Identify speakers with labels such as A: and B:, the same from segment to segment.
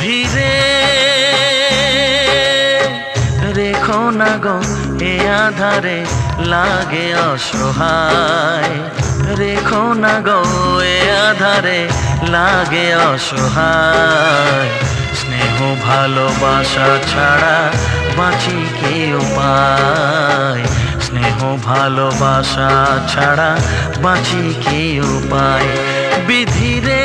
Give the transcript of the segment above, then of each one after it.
A: বিধিরে রেখো না গো এ আধারে লাগে অসহায়, রেখো না গো এ আধারে লাগে অসহায়। স্নেহ ভালোবাসা ছাড়া বাঁচি কি উপায়, স্নেহ ভালোবাসা ছাড়া বাঁচি কি উপায়। বিধিরে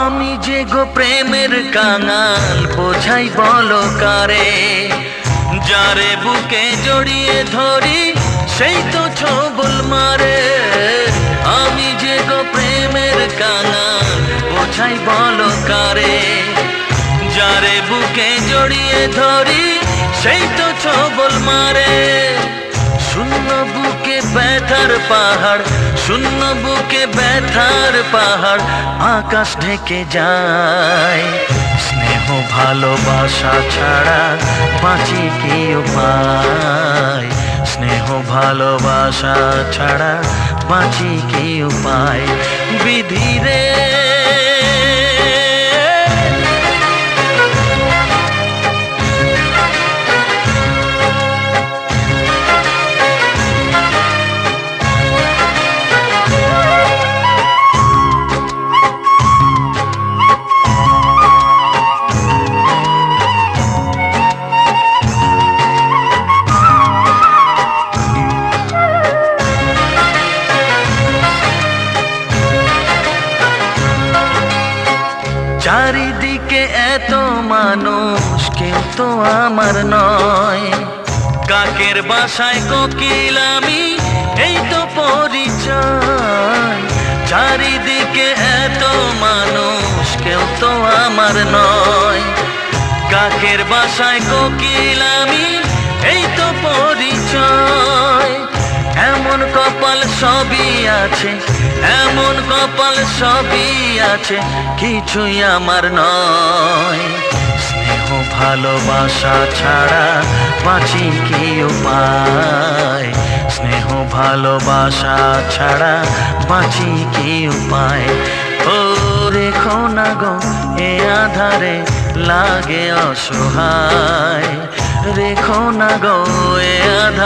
A: আমি যে গো প্রেমের কাঙাল বোঝাই বলো কারে, যারে বুকে জড়িয়ে ধরি সেই তো ছবল মারে। আমি যে গো প্রেমের কাঙাল বোঝাই বলো কারে, যারে বুকে জড়িয়ে ধরি সেই তো ছবল মারে। শূন্য বুকে ব্যথার পাহাড়, শূন্য বুকে ব্যথার পাহাড় আকাশ ঢেকে যায়। স্নেহ ভালোবাসা ছাড়া বাঁচি কি উপায়, স্নেহ ভালোবাসা ছাড়া বাঁচি কি উপায়। বিধিরে চারিদিকে এত মানুষ কেউ তো আমার নয়, কাকের বাসায় কোকিল আমি এই তো পরিচয়। চারিদিকে এত মানুষ কেউ তো আমার নয়, কাকের বাসায় কোকিল আমি এই তো পরিচয়। এমন কপাল সবই আছে, এমন কপাল সবই আছে, কিছুই আমার নয়। স্নেহ ভালোবাসা ছাড়া বাঁচি কি উপায়, স্নেহ ভালোবাসা ছাড়া বাঁচি কি উপায়। ও রেখো না গো এ আধারে লাগে অসহায়, রেখো না গো এ আধারে।